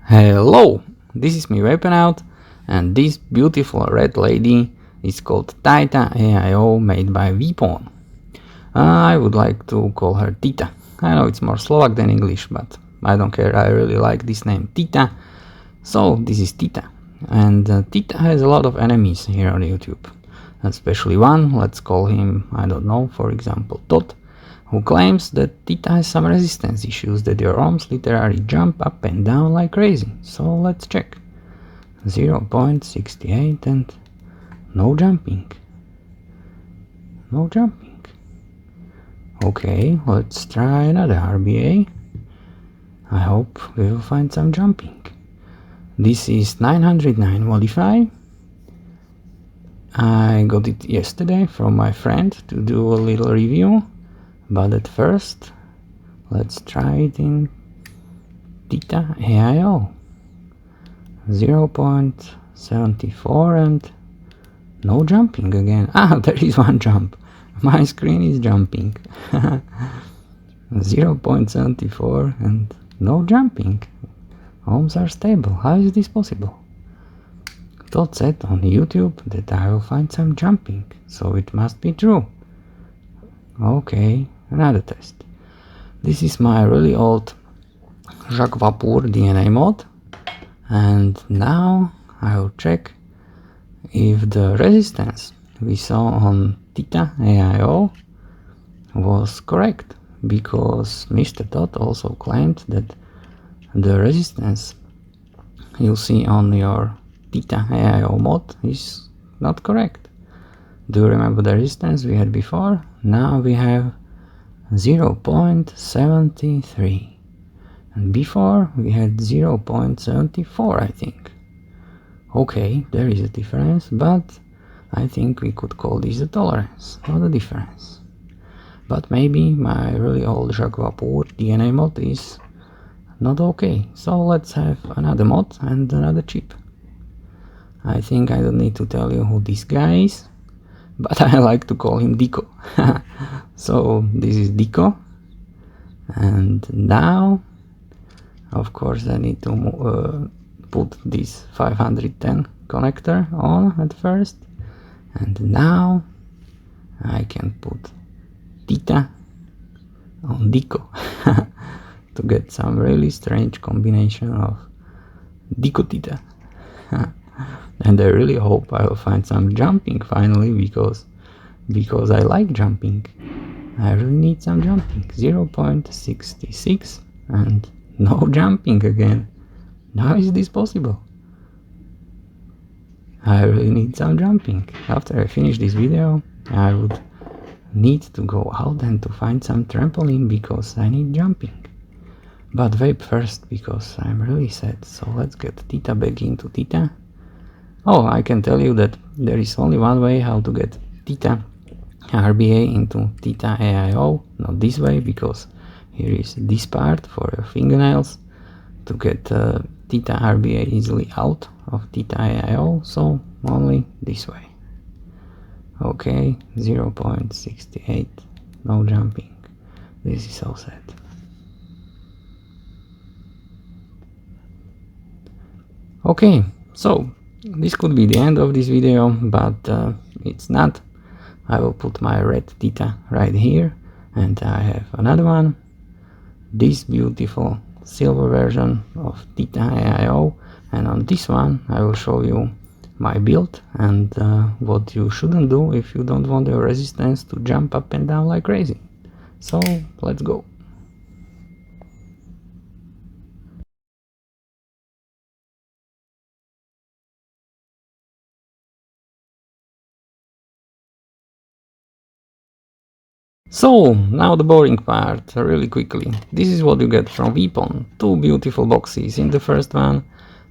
Hello, this is me Weapon Out, and this beautiful red lady is called TITA AIO, made by Weapon. I would like to call her TITA. I know it's more Slovak than English, but I don't care, I really like this name, TITA. So this is TITA, and TITA has a lot of enemies here on YouTube, especially one, let's call him, I don't know, for example Todd, who claims that TITA has some resistance issues, that your ohms literally jump up and down like crazy. So let's check. 0.68 and no jumping. No jumping. Okay, let's try another RBA. I hope we will find some jumping. This is 909 modify. I got it yesterday from my friend to do a little review. But at first, let's try it in TITA AIO. 0.74 and no jumping again. Ah, there is one jump. My screen is jumping. 0.74 and no jumping. Ohms are stable. How is this possible? Todd said on YouTube that I will find some jumping, so it must be true. Okay, another test. This is my really old Jacques Vapour DNA mod, and now I will check if the resistance we saw on TITA AIO was correct, because Mr. Todd also claimed that the resistance you see on your TITA AIO mod is not correct. Do you remember the resistance we had before? Now we have 0.73 and before we had 0.74, I think. Okay, there is a difference, but I think we could call this a tolerance, not a difference. But maybe my really old Jacques Vapour DNA mod is not okay, so let's have another mod and another chip. I think I don't need to tell you who this guy is, but I like to call him deco. So this is deco, and now of course I need to put this 510 connector on at first, and now I can put TITA on deco to get some really strange combination of deco TITA. And I really hope I will find some jumping finally, because I like jumping. I really need some jumping. 0.66 and no jumping again. How is this possible? I really need some jumping. After I finish this video, I would need to go out and to find some trampoline, because I need jumping. But vape first, because I'm really sad. So let's get TITA back into TITA. Oh, I can tell you that there is only one way how to get TITA RBA into TITA AIO, not this way, because here is this part for your fingernails to get TITA RBA easily out of TITA AIO, so only this way. Okay, 0.68, no jumping. This is so sad. Okay, so this could be the end of this video, but it's not. I will put my red TITA right here, and I have another one, this beautiful silver version of TITA AIO, and on this one I will show you my build and what you shouldn't do if you don't want your resistance to jump up and down like crazy. So let's go. So, now the boring part, really quickly. This is what you get from Weapon. Two beautiful boxes. In the first one,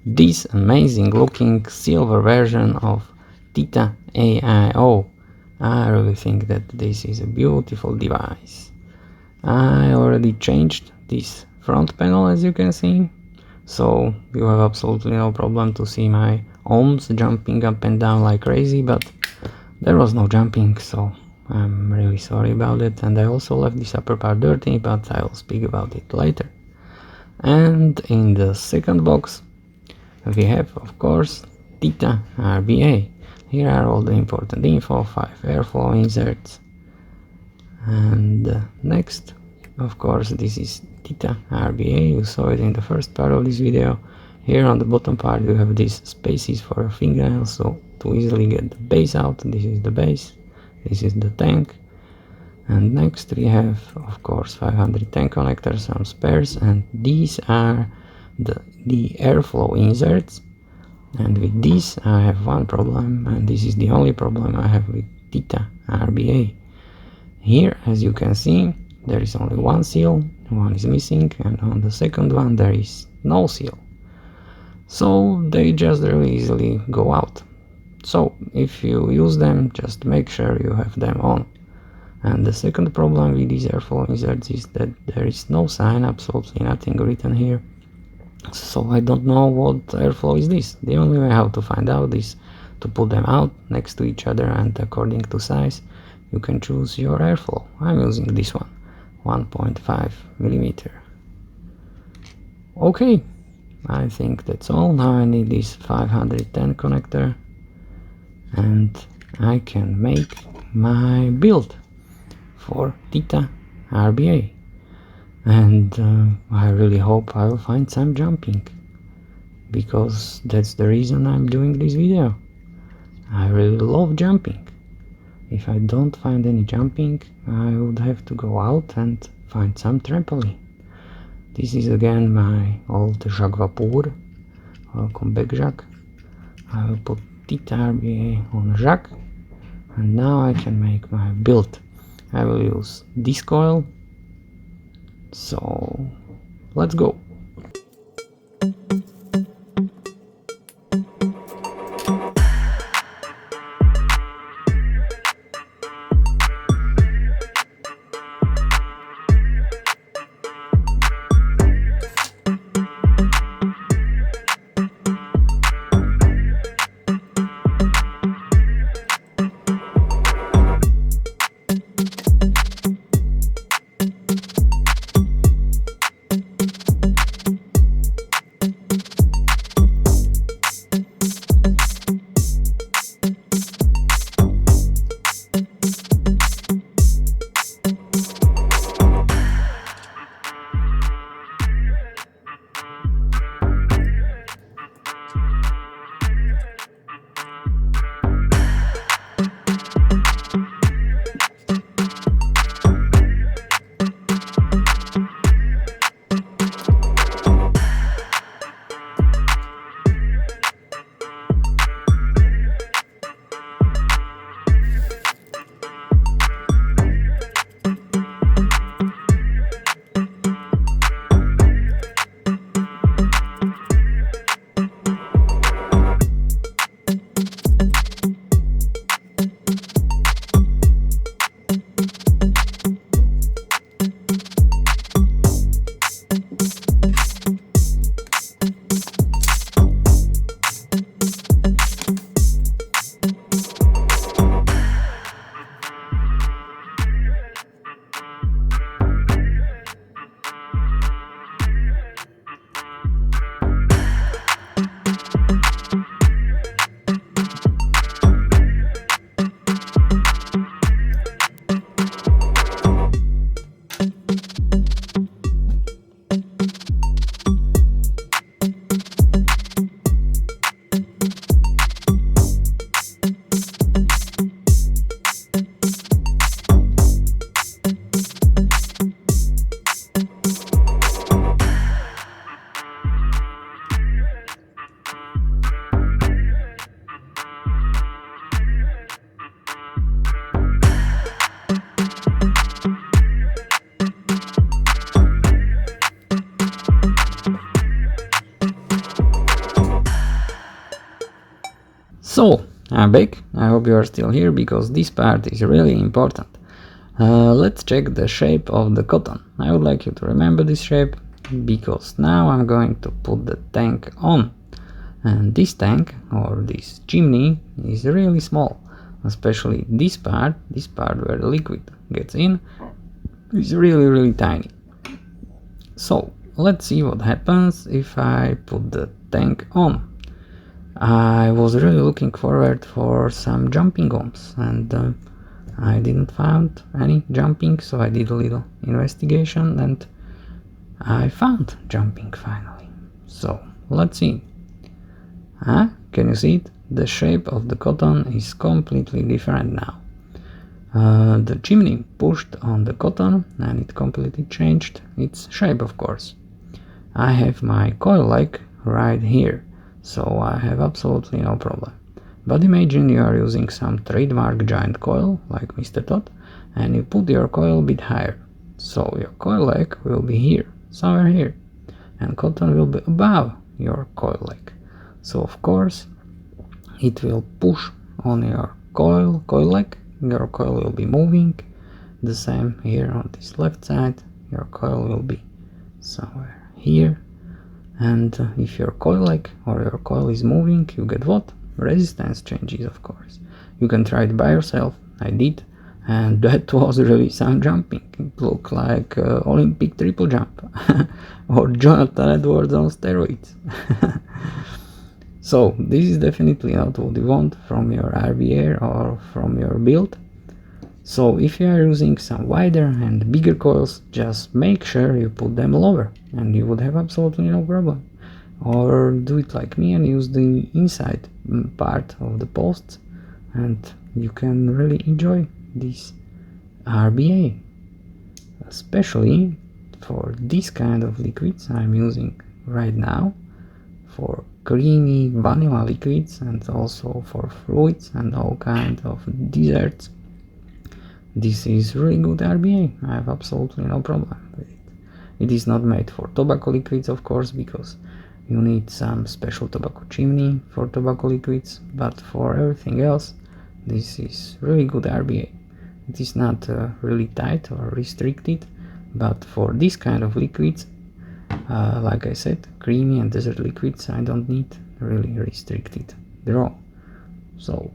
this amazing looking silver version of TITA AIO. I really think that this is a beautiful device. I already changed this front panel, as you can see, so you have absolutely no problem to see my ohms jumping up and down like crazy, but there was no jumping, so I'm really sorry about it. And I also left this upper part dirty, but I will speak about it later. And in the second box we have, of course, TITA RBA. Here are all the important info, 5 airflow inserts. And next, of course, this is TITA RBA. You saw it in the first part of this video. Here on the bottom part you have these spaces for your fingernails, so to easily get the base out. This is the base, this is the tank. And next we have, of course, 510 connectors, some spares, and these are the airflow inserts. And with this I have one problem, and this is the only problem I have with TITA RBA. Here, as you can see, there is only one seal, one is missing, and on the second one there is no seal. So they just really easily go out. So if you use them, just make sure you have them on. And the second problem with these airflow inserts is that there is no sign, absolutely nothing written here. So I don't know what airflow is this. The only way how to find out is to put them out next to each other, and according to size you can choose your airflow. I'm using this one, 1.5 millimeter. Okay, I think that's all. Now I need this 510 connector and I can make my build for TITA RBA. And I really hope I will find some jumping, because that's the reason I'm doing this video. I really love jumping. If I don't find any jumping, I would have to go out and find some trampoline. This is again my old Jacques Vapour. Welcome back, Jacques. I will put TITA RBA on Jacques, and now I can make my build. I will use this coil. So let's go. So, I'm back. I hope you are still here, because this part is really important. Let's check the shape of the cotton. I would like you to remember this shape, because now I'm going to put the tank on. And this tank, or this chimney, is really small. Especially this part where the liquid gets in, is really tiny. So, let's see what happens if I put the tank on. I was really looking forward for some jumping ohms, and I didn't find any jumping, so I did a little investigation and I found jumping finally. So let's see. Can you see it? The shape of the cotton is completely different now. The chimney pushed on the cotton and it completely changed its shape, of course. I have my coil leg right here, so I have absolutely no problem. But imagine you are using some trademark giant coil like Mr. Todd and you put your coil a bit higher. So your coil leg will be here, somewhere here, and cotton will be above your coil leg. So of course it will push on your coil leg, your coil will be moving. The same here on this left side, your coil will be somewhere here. And if your coil leg or your coil is moving, you get what? Resistance changes, of course. You can try it by yourself. I did, and that was really some jumping. It looked like Olympic triple jump or Jonathan Edwards on steroids. So this is definitely not what you want from your RBA or from your build. So if you are using some wider and bigger coils, just make sure you put them lower and you would have absolutely no problem. Or do it like me and use the inside part of the posts and you can really enjoy this RBA. Especially for this kind of liquids I'm using right now, for creamy vanilla liquids and also for fruits and all kinds of desserts. This is really good RBA. I have absolutely no problem with it. It is not made for tobacco liquids, of course, because you need some special tobacco chimney for tobacco liquids, but for everything else this is really good RBA. It is not really tight or restricted, but for this kind of liquids, like I said, creamy and dessert liquids, I don't need really restricted draw. So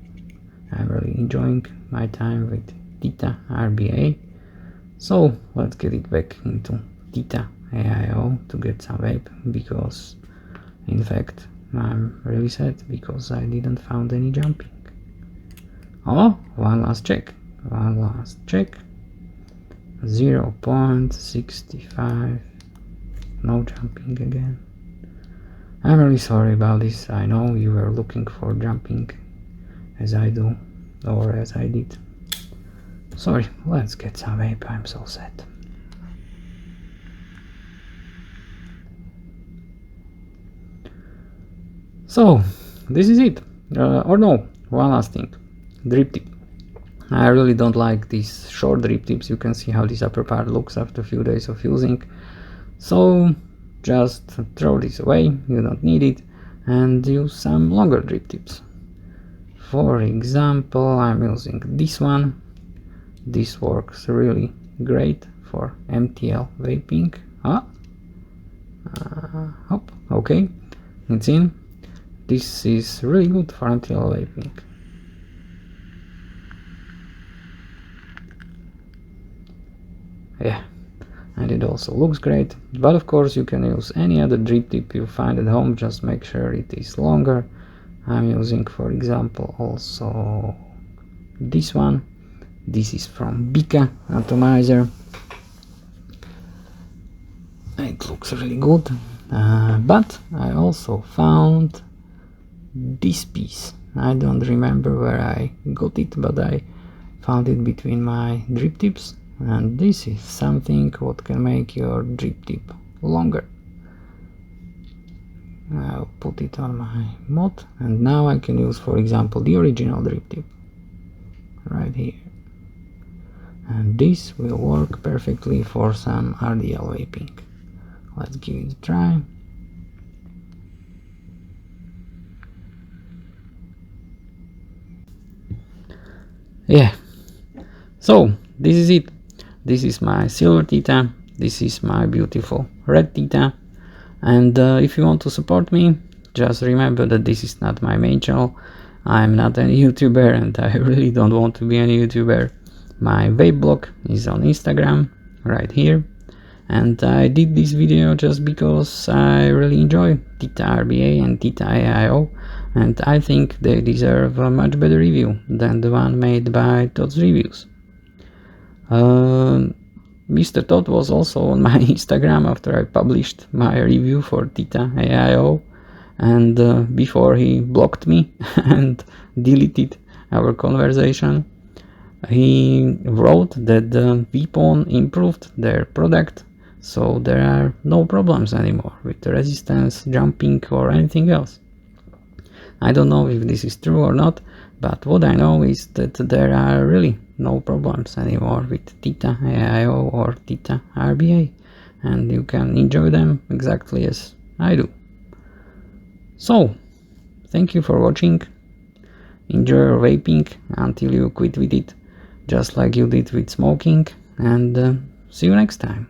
I'm really enjoying my time with TITA RBA. So let's get it back into TITA AIO to get some vape, because in fact I'm really sad because I didn't find any jumping. Oh, one last check. 0.65. No jumping again. I'm really sorry about this. I know you were looking for jumping as I do, or as I did. Sorry, let's get some vape. I'm so sad. So this is it. Or no, one last thing. Drip tip. I really don't like these short drip tips. You can see how this upper part looks after a few days of using. So just throw this away, you don't need it, and use some longer drip tips. For example, I'm using this one. This works really great for MTL vaping. Okay, it's in. This is really good for MTL vaping. Yeah, and it also looks great, but of course you can use any other drip tip you find at home, just make sure it is longer. I'm using, for example, also this one. This is from Bika atomizer. It looks really good, but I also found this piece. I don't remember where I got it, but I found it between my drip tips, and this is something what can make your drip tip longer. I'll put it on my mod, and now I can use, for example, the original drip tip right here, and this will work perfectly for some RDL vaping. Let's give it a try. Yeah, so this is it. This is my silver TITA, this is my beautiful red TITA, and if you want to support me, just remember that this is not my main channel. I'm not any YouTuber and I really don't want to be any YouTuber. My vape blog is on Instagram, right here, and I did this video just because I really enjoy TITA RBA and TITA AIO. and I think they deserve a much better review than the one made by Todd's Reviews. Mr. Todd was also on my Instagram after I published my review for TITA AIO, and before he blocked me and deleted our conversation, he wrote that the VPON improved their product, so there are no problems anymore with the resistance, jumping or anything else. I don't know if this is true or not, but what I know is that there are really no problems anymore with TITA AIO or TITA RBA, and you can enjoy them exactly as I do. So, thank you for watching. Enjoy your vaping until you quit with it, just like you did with smoking, and see you next time.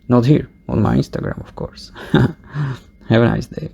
Not here, on my Instagram, of course. Have a nice day.